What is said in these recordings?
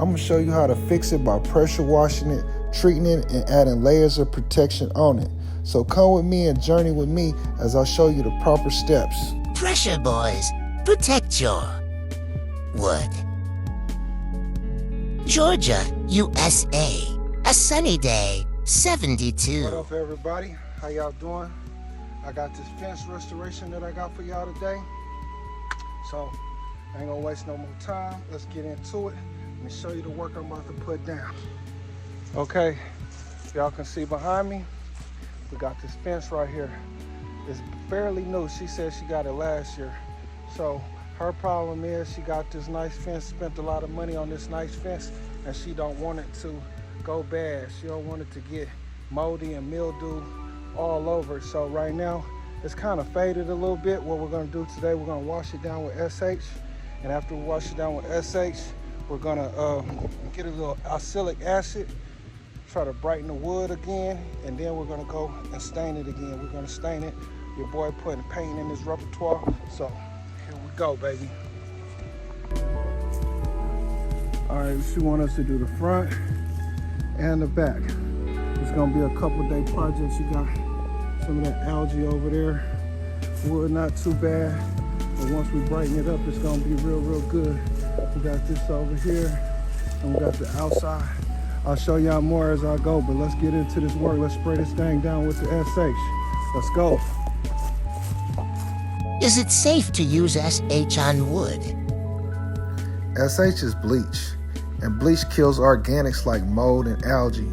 I'm gonna show you how to fix it by pressure washing it, treating it, and adding layers of protection on it. So come with me and journey with me as I show you the proper steps. Pressure boys, protect your wood. Georgia, USA. A sunny day, 72. What up, everybody? How y'all doing? I got this fence restoration that I got for y'all today. So I ain't gonna waste no more time. Let's get into it. Let me show you the work I'm about to put down. Okay, y'all can see behind me, we got this fence right here. It's fairly new. She said she got it last year. So her problem is she got this nice fence, spent a lot of money on this nice fence, and she don't want it to go bad. She don't want it to get moldy and mildew all over. So right now, it's kind of faded a little bit. What we're gonna do today, we're gonna wash it down with SH. And after we wash it down with SH, we're gonna get a little oxalic acid, try to brighten the wood again, and then we're gonna go and stain it again. We're gonna stain it. Your boy putting paint in his repertoire. So here we go, baby. All right, she wants us to do the front and the back. It's gonna be a couple day project. You got some of that algae over there. Wood not too bad, but once we brighten it up, it's gonna be real good. We got this over here, and we got the outside. I'll show y'all more as I go, but let's get into this work. Let's spray this thing down with the SH. Let's go. Is it safe to use SH on wood? SH is bleach, and bleach kills organics like mold and algae.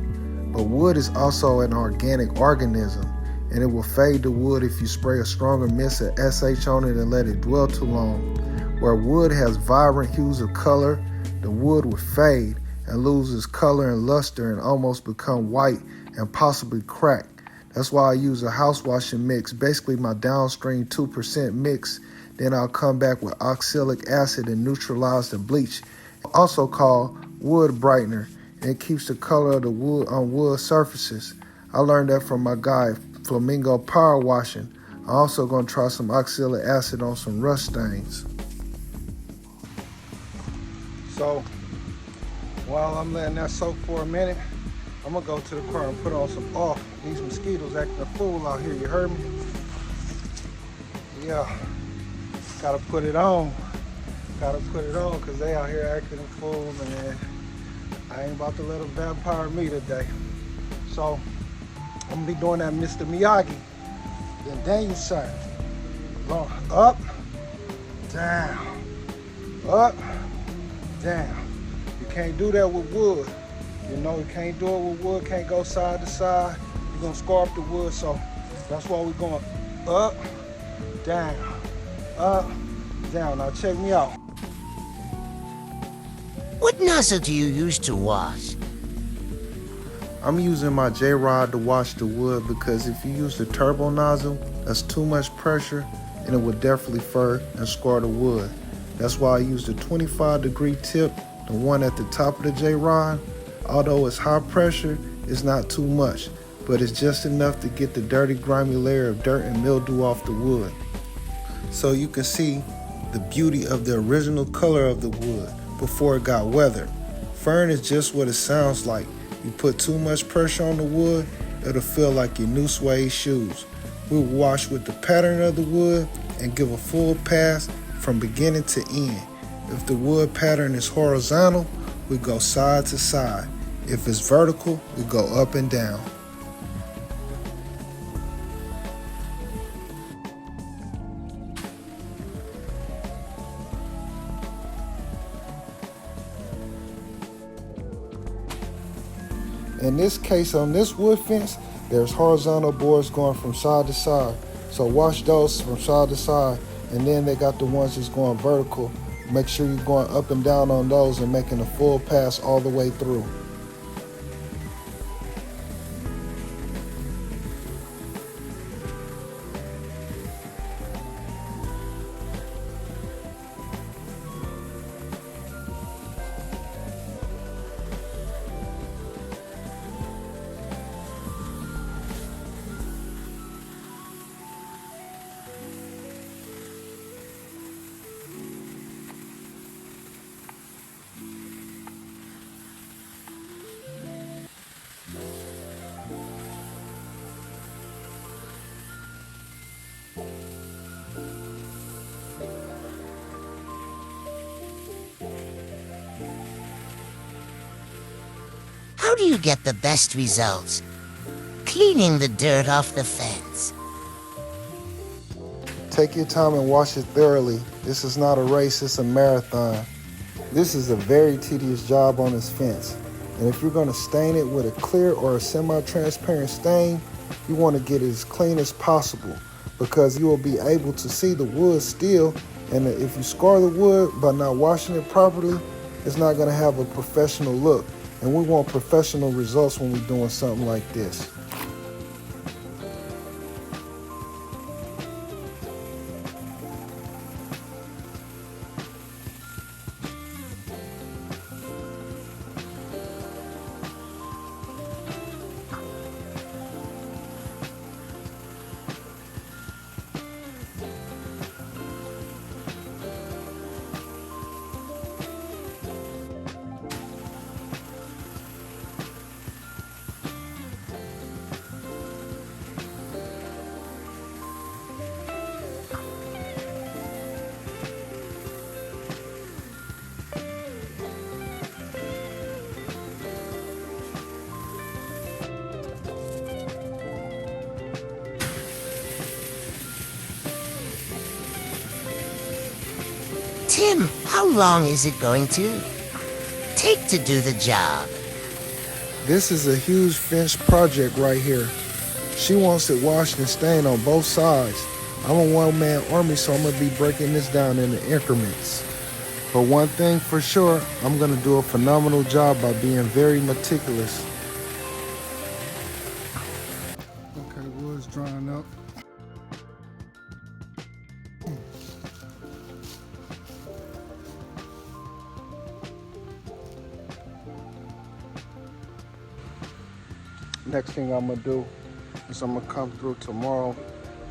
But wood is also an organic organism, and it will fade the wood if you spray a stronger mist of SH on it and let it dwell too long. Where wood has vibrant hues of color, the wood will fade and loses color and luster and almost become white and possibly crack. That's why I use a house washing mix, basically my downstream 2% mix. Then I'll come back with oxalic acid and neutralize the bleach, also called wood brightener, and it keeps the color of the wood on wood surfaces. I learned that from my guy, Flamingo Power Washing. I'm also gonna try some oxalic acid on some rust stains. So while I'm letting that soak for a minute, I'm gonna go to the car and put on some off. These mosquitoes acting a fool out here, you heard me? Yeah, gotta put it on. Gotta put it on because they out here acting a fool, man. I ain't about to let them vampire me today. So I'm gonna be doing that Mr. Miyagi. Then Daniel shot. Up, down, up, down. You can't do that with wood. You know, you can't do it with wood, can't go side to side. You're gonna scar up the wood, so that's why we're going up, down, up, down. Now check me out. What nozzle do you use to wash? I'm using my J-Rod to wash the wood because if you use the turbo nozzle, that's too much pressure and it will definitely fur and scar the wood. That's why I use the 25-degree tip, the one at the top of the J-Rod. Although it's high pressure, it's not too much, but it's just enough to get the dirty, grimy layer of dirt and mildew off the wood. So you can see the beauty of the original color of the wood before it got weathered. Fern is just what it sounds like. You put too much pressure on the wood, it'll feel like your new suede shoes. We'll wash with the pattern of the wood and give a full pass from beginning to end. If the wood pattern is horizontal, we go side to side. If it's vertical, we go up and down. In this case, on this wood fence, there's horizontal boards going from side to side. So wash those from side to side, and then they got the ones that's going vertical. Make sure you're going up and down on those and making a full pass all the way through. How do you get the best results? Cleaning the dirt off the fence. Take your time and wash it thoroughly. This is not a race, it's a marathon. This is a very tedious job on this fence. And if you're gonna stain it with a clear or a semi-transparent stain, you wanna get it as clean as possible because you will be able to see the wood still. And if you scar the wood by not washing it properly, it's not gonna have a professional look. And we want professional results when we're doing something like this. Tim, how long is it going to take to do the job? This is a huge fence project right here. She wants it washed and stained on both sides. I'm a one-man army, so I'm gonna be breaking this down into increments. But one thing for sure, I'm gonna do a phenomenal job by being very meticulous. Okay, wood's drying up. Next thing I'm gonna do is I'm gonna come through tomorrow.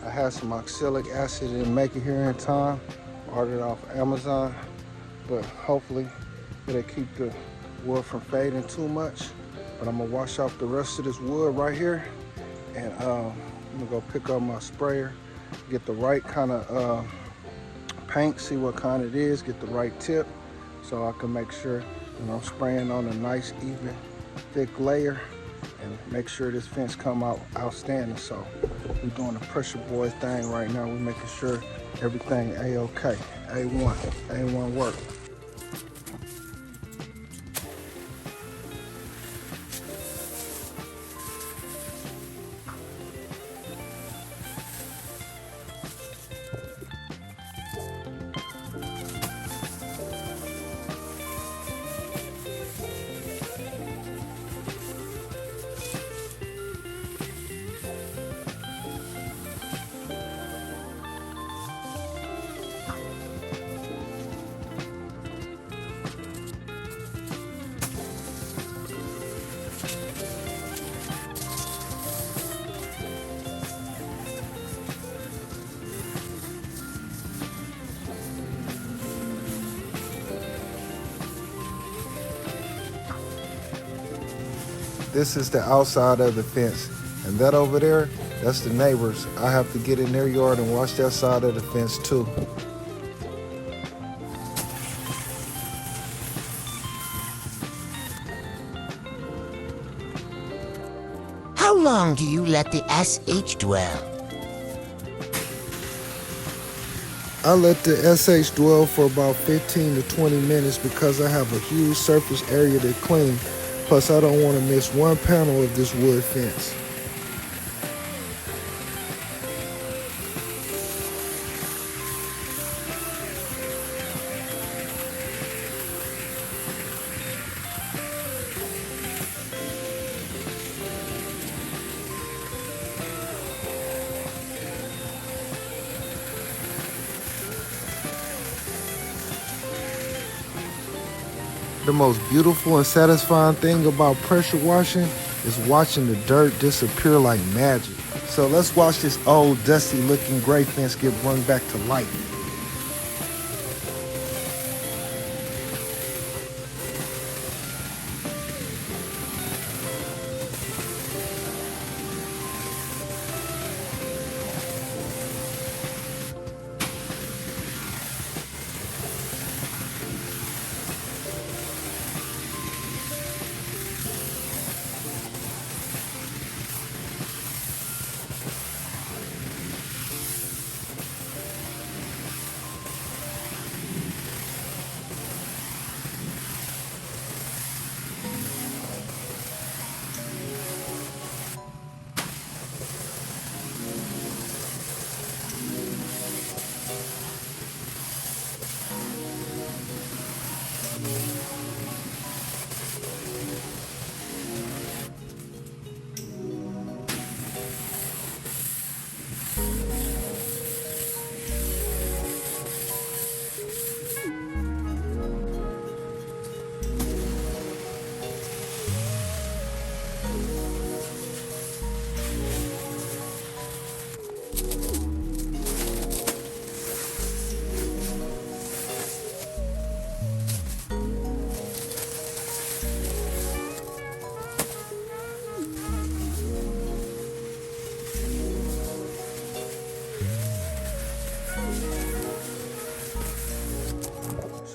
I had some oxalic acid and make it here in time. Ordered off Amazon, but hopefully it'll keep the wood from fading too much. But I'm gonna wash off the rest of this wood right here, and I'm gonna go pick up my sprayer, get the right kind of paint, see what kind it is, get the right tip, so I can make sure that I'm spraying on a nice, even, thick layer, and make sure this fence come out outstanding. So we're doing the pressure boy thing right now. We're making sure everything A-OK, A1 work. This is the outside of the fence, and that over there, that's the neighbors. I have to get in their yard and wash that side of the fence too. How long do you let the SH dwell? I let the SH dwell for about 15 to 20 minutes because I have a huge surface area to clean. Plus, I don't want to miss one panel of this wood fence. The most beautiful and satisfying thing about pressure washing is watching the dirt disappear like magic. So let's watch this old dusty looking gray fence get brought back to life.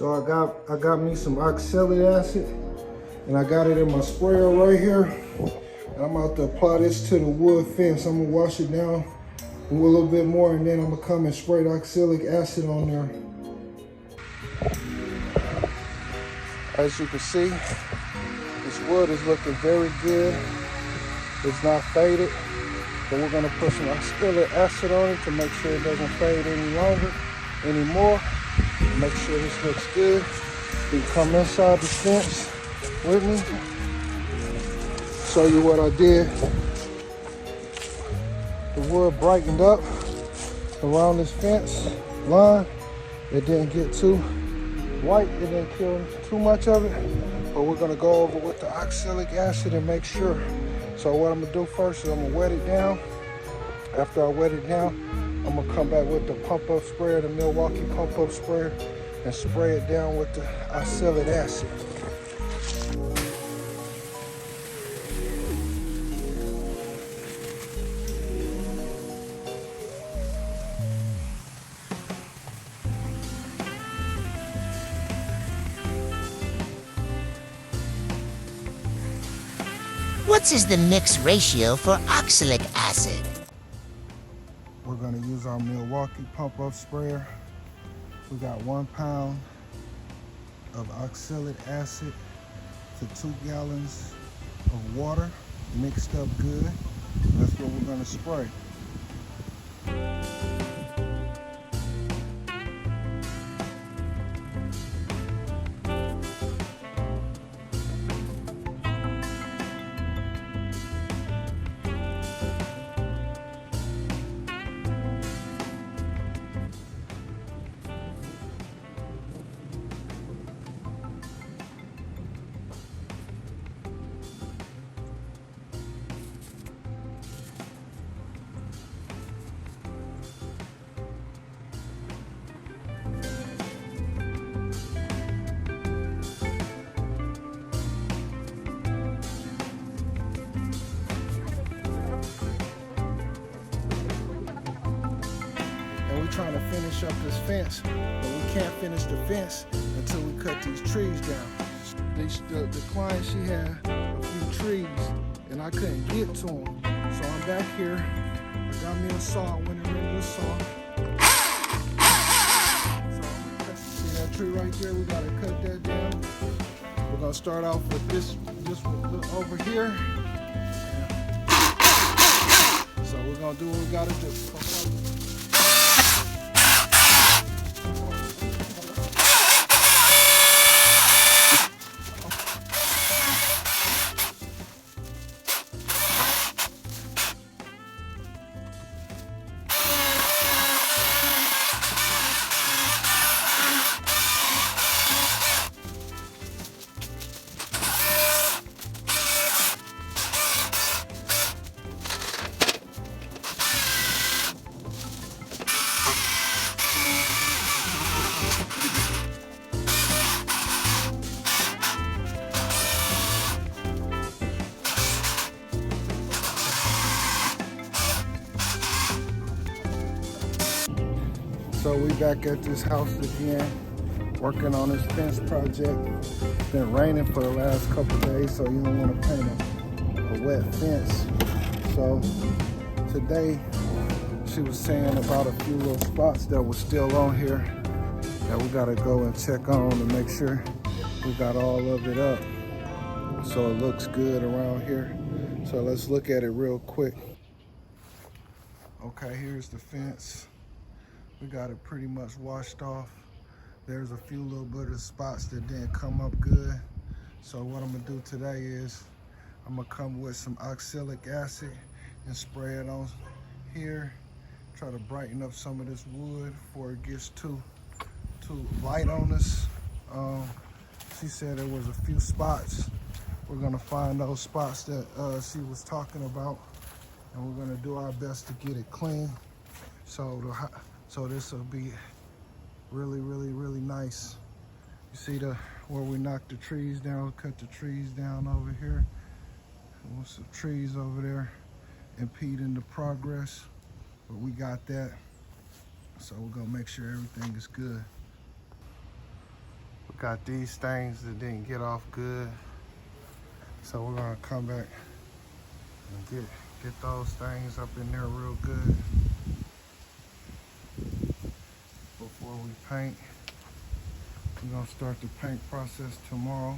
So I got me some oxalic acid, and I got it in my sprayer right here. And I'm about to apply this to the wood fence. I'm gonna wash it down a little bit more, and then I'm gonna come and spray the oxalic acid on there. As you can see, this wood is looking very good. It's not faded, but we're gonna put some oxalic acid on it to make sure it doesn't fade anymore. Make sure this looks good. You can come inside the fence with me. Show you what I did. The wood brightened up around this fence line. It didn't get too white. It didn't kill too much of it. But we're gonna go over with the oxalic acid and make sure. So what I'm gonna do first is I'm gonna wet it down. After I wet it down, I'm gonna come back with the pump-up sprayer, the Milwaukee pump-up sprayer, and spray it down with the oxalic acid. What is the mix ratio for oxalic acid? We're gonna use our Milwaukee pump-up sprayer. We got 1 pound of oxalic acid to 2 gallons of water mixed up good. That's what we're gonna spray. Trying to finish up this fence, but we can't finish the fence until we cut these trees down. The client, she had a few trees and I couldn't get to them. So I'm back here, I got me a saw, I went and rented a saw. So I'm gonna see that tree right there, we gotta cut that down. We're gonna start off with this over here. So we're gonna do what we gotta do. So we back at this house again, working on this fence project. It's been raining for the last couple of days, so you don't want to paint a wet fence. So today, she was saying about a few little spots that were still on here that we gotta go and check on to make sure we got all of it up. So it looks good around here. So let's look at it real quick. Okay, here's the fence. We got it pretty much washed off. There's a few little bit of spots that didn't come up good. So what I'm gonna do today is I'm gonna come with some oxalic acid and spray it on here. Try to brighten up some of this wood before it gets too light on us. She said there was a few spots. We're gonna find those spots that she was talking about, and we're gonna do our best to get it clean. So this will be really, really, really nice. You see where we knocked the trees down, cut the trees down over here. There's some trees over there impeding the progress, but we got that. So we're gonna make sure everything is good. Got these things that didn't get off good. So we're gonna come back and get those things up in there real good before we paint. We're gonna start the paint process tomorrow.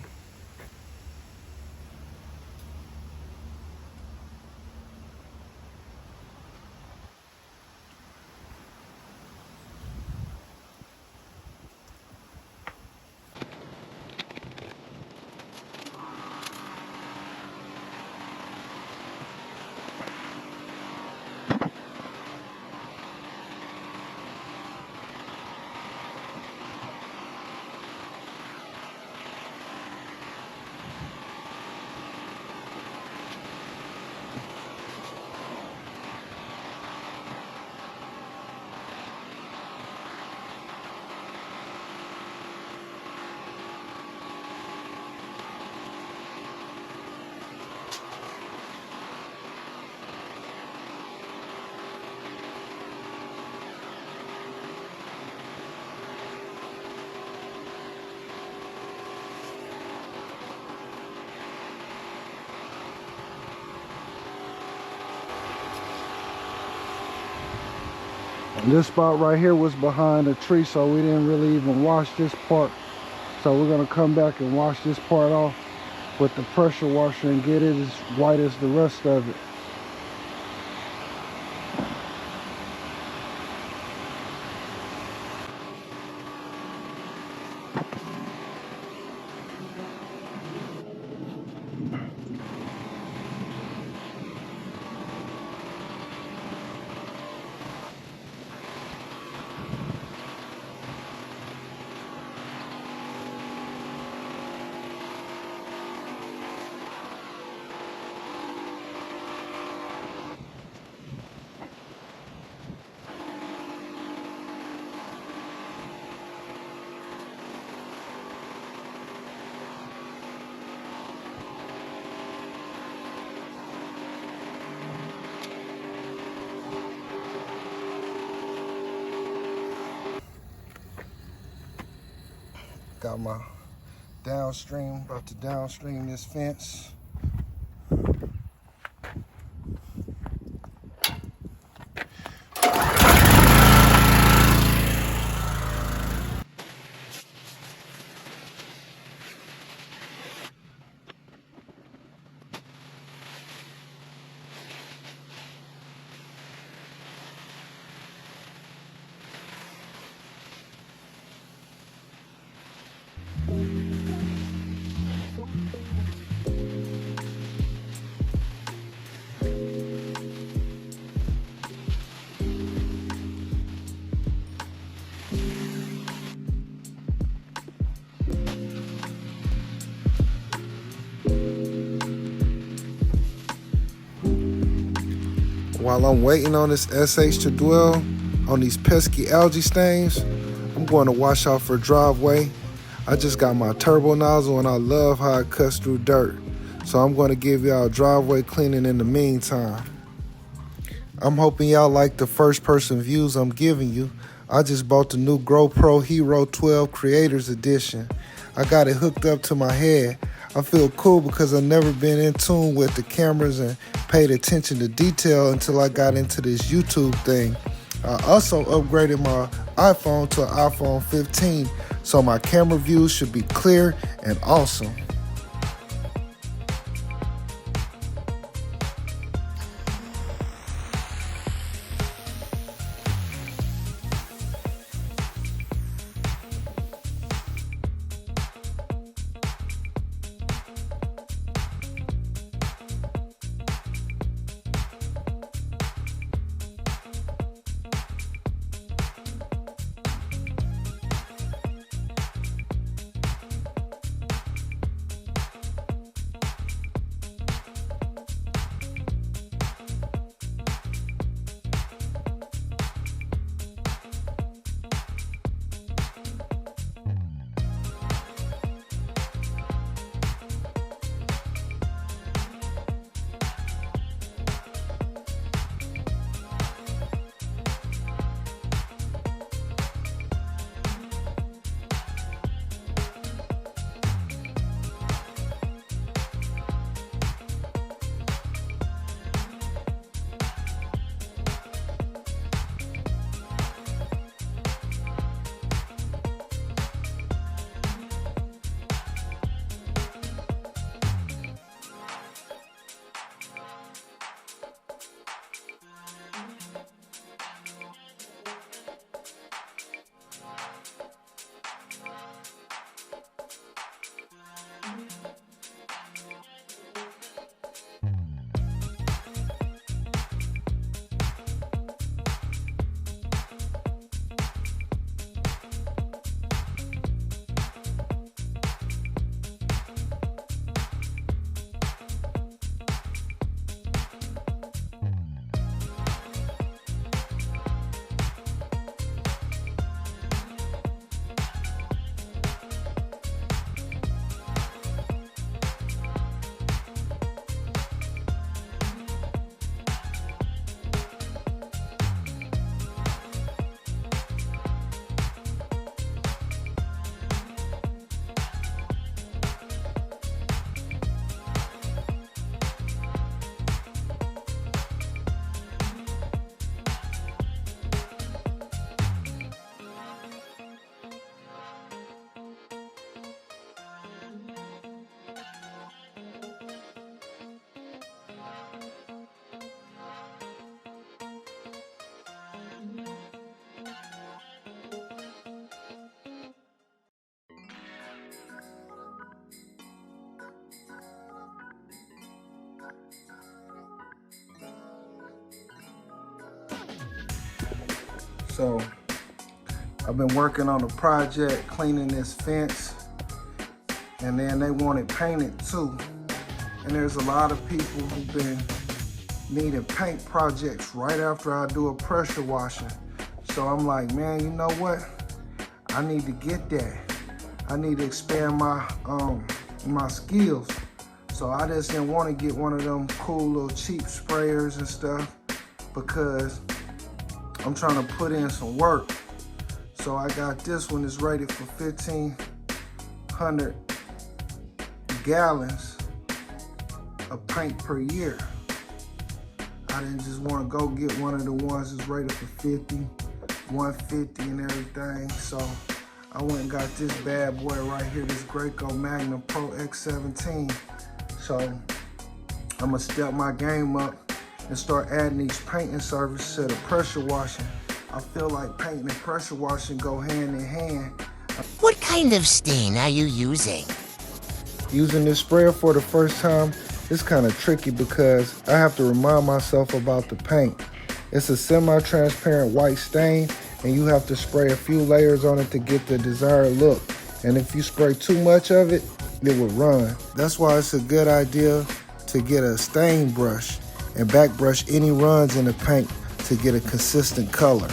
And this spot right here was behind a tree, so we didn't really even wash this part. So we're gonna come back and wash this part off with the pressure washer and get it as white as the rest of it. Got my downstream, about to downstream this fence. While I'm waiting on this SH to dwell on these pesky algae stains, I'm going to wash off her driveway. I just got my turbo nozzle and I love how it cuts through dirt. So I'm going to give y'all driveway cleaning in the meantime. I'm hoping y'all like the first person views I'm giving you. I just bought the new GoPro Hero 12 Creators Edition. I got it hooked up to my head. I feel cool because I've never been in tune with the cameras and paid attention to detail until I got into this YouTube thing. I also upgraded my iPhone to an iPhone 15, so my camera views should be clear and awesome. So I've been working on a project cleaning this fence, and then they want it painted too. And there's a lot of people who've been needing paint projects right after I do a pressure washing. So I'm like, man, you know what? I need to get that. I need to expand my my skills. So I just didn't want to get one of them cool little cheap sprayers and stuff, because I'm trying to put in some work. So I got this one. It's rated for 1,500 gallons of paint per year. I didn't just want to go get one of the ones that's rated for 50, 150 and everything. So I went and got this bad boy right here, this Graco Pro X17. So I'm gonna step my game up and start adding these painting services to the pressure washing. I feel like painting and pressure washing go hand in hand. What kind of stain are you using? Using this sprayer for the first time, it's kind of tricky because I have to remind myself about the paint. It's a semi-transparent white stain, and you have to spray a few layers on it to get the desired look. And if you spray too much of it, it will run. That's why it's a good idea to get a stain brush and back brush any runs in the paint to get a consistent color.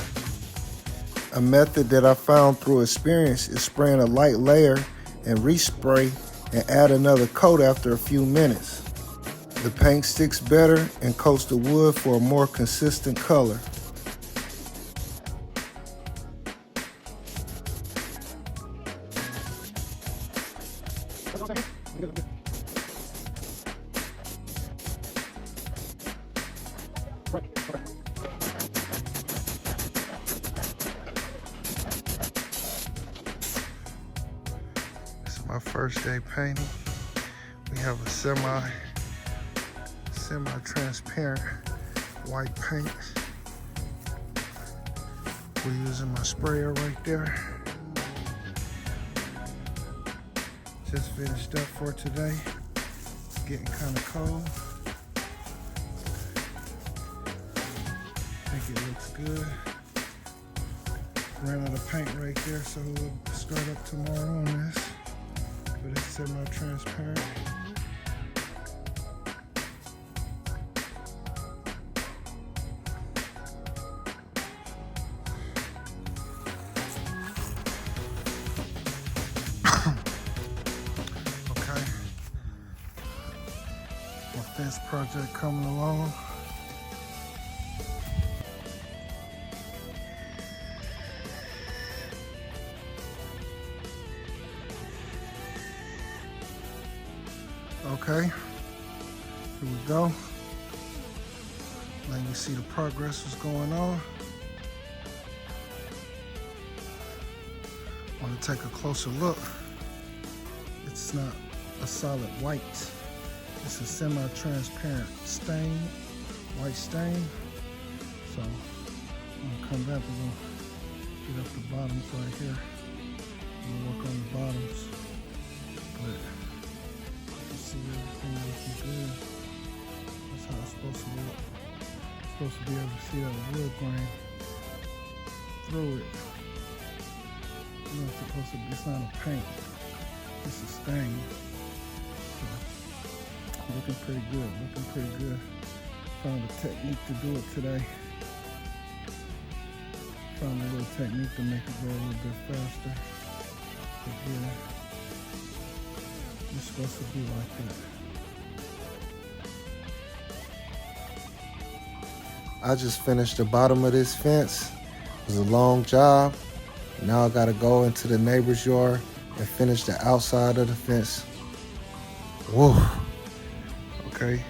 A method that I found through experience is spraying a light layer and respray and add another coat after a few minutes. The paint sticks better and coats the wood for a more consistent color. This is my first day painting. We have a semi-transparent white paint. We're using my sprayer right there. Just finished up for today. It's getting kind of cold. I think it looks good. Ran out of paint right there, so we'll start up tomorrow on this. But it's semi-transparent. Okay. My fence project coming along. Okay, here we go. Now you see the progress is going on. I want to take a closer look. It's not a solid white. It's a semi-transparent stain, white stain. So I'm gonna come back, we're gonna get up the bottoms right here. I'm gonna work on the bottoms. But see everything looking good. That's how it's supposed to look. It's supposed to be able to see that wood grain through it. You know, it's supposed to be, it's not a paint, it's a stain. So, looking pretty good, looking pretty good. Found a technique to do it today. Found a little technique to make it go a little bit faster. But yeah. It's supposed to be like that. I just finished the bottom of this fence. It was a long job. Now I gotta go into the neighbor's yard and finish the outside of the fence. Whoa. Okay.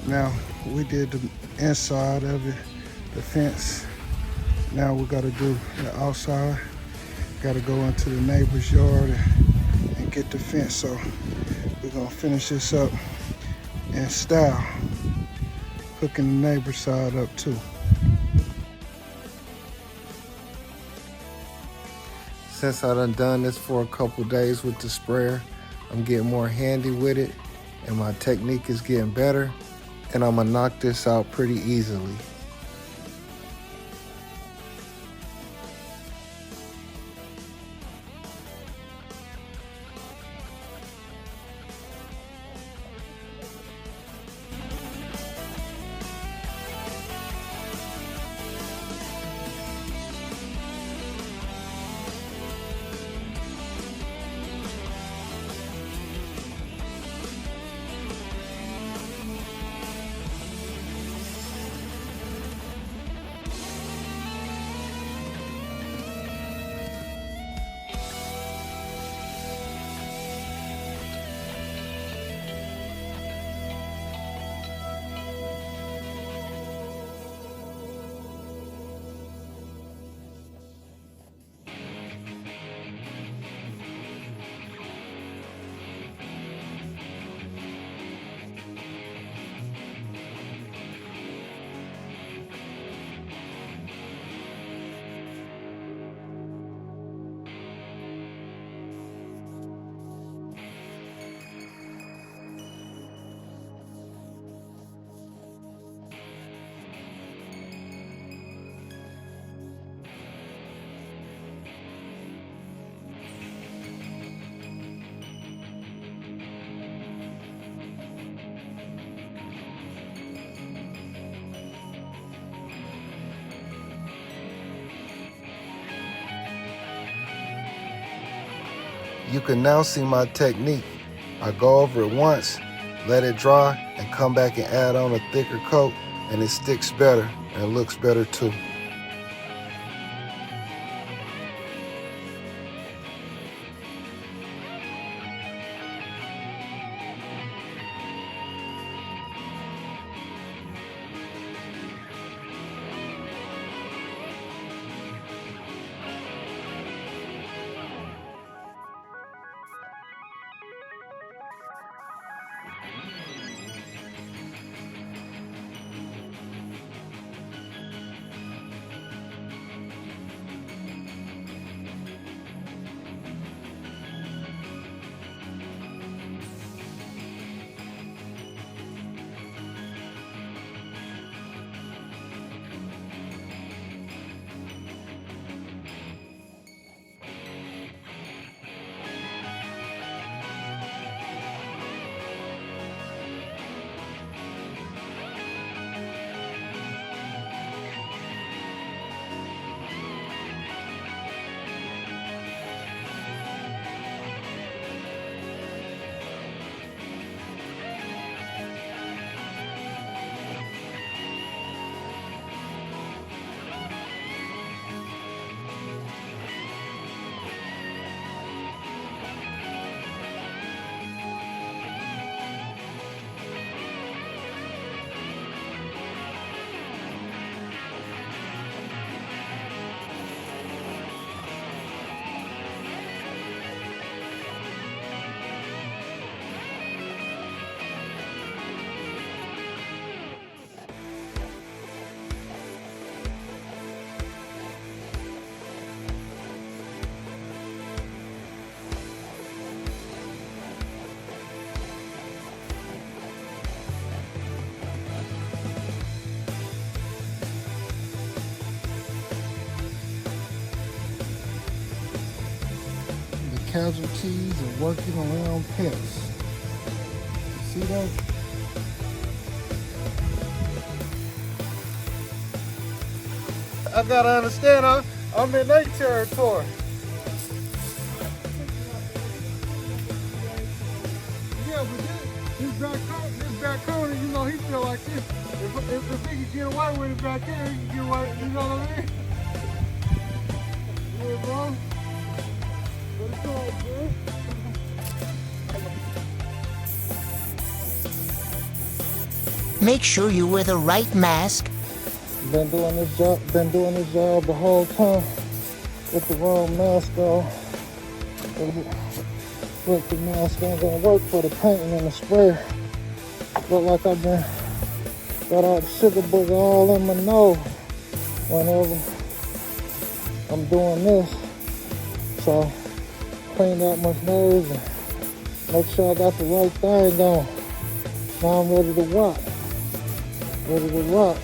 Now we did the inside of it, the fence. Now we gotta do the outside. Gotta go into the neighbor's yard and get the fence. So we're gonna finish this up in style, hooking the neighbor side up too. Since I done this for a couple days with the sprayer, I'm getting more handy with it and my technique is getting better, and I'm gonna knock this out pretty easily. You can now see my technique. I go over it once, let it dry, and come back and add on a thicker coat, and it sticks better and looks better too. Casualties of working around pets. See that? I gotta understand, I'm in their territory. Yeah, but this back corner, you know, he feel like this. If he can get away with it back here, he can get away, you know what I mean? Yeah, bro. Make sure you wear the right mask. Been doing this job the whole time with the wrong mask on. Look, the mask ain't gonna work for the painting and the spray. Look like I've been got all the sugar booger all in my nose whenever I'm doing this. So clean out my nose and make sure I got the right thing on. Now I'm ready to rock. Ready to rock.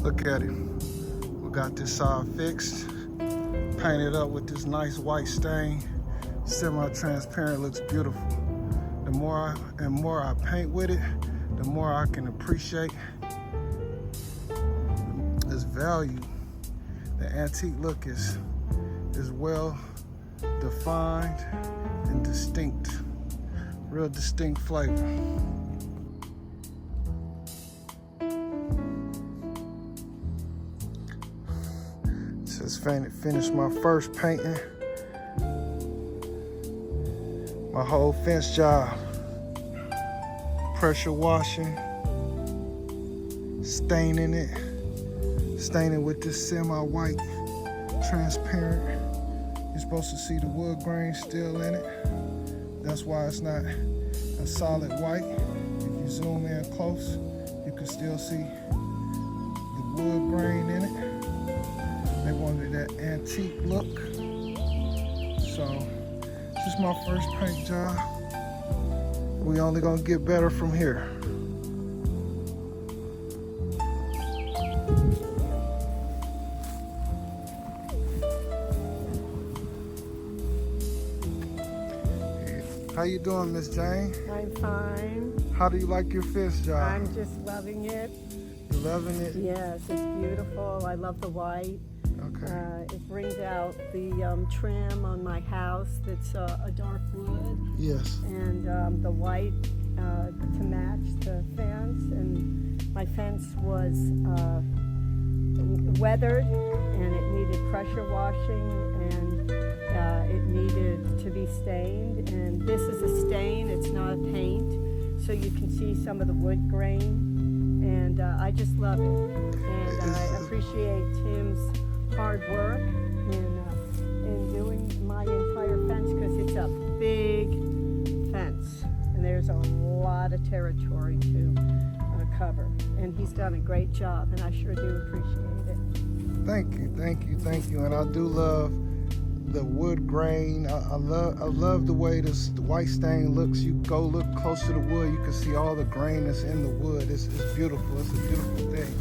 Look at it. We got this side fixed, painted up with this nice white stain. Semi-transparent, looks beautiful. The more I paint with it, the more I can appreciate its value. The antique look is well defined and distinct. Real distinct flavor. just finished my first painting. My whole fence job. Pressure washing. Staining it. Staining with this semi-white transparent. You're supposed to see the wood grain still in it. That's why it's not a solid white. If you zoom in close, you can still see the wood grain in it. They wanted that antique look. So, this is my first paint job. We only gonna get better from here. How you doing, Miss Jane? I'm fine. How do you like your fence job? I'm just loving it. You loving it? Yes, it's beautiful. I love the white. Okay. It brings out the trim on my house that's a dark wood. Yes. And the white to match the fence. And my fence was weathered and it needed pressure washing and it needed to be stained. And this is a stain, it's not a paint. So you can see some of the wood grain. And I just love it. And I appreciate Tim's hard work in doing my entire fence because it's a big fence. And there's a lot of territory to cover. And he's done a great job, and I sure do appreciate it. Thank you, thank you, thank you. And I do love the wood grain. I love the way the white stain looks. You go look close to the wood, you can see all the grain that's in the wood. It's beautiful. It's a beautiful thing.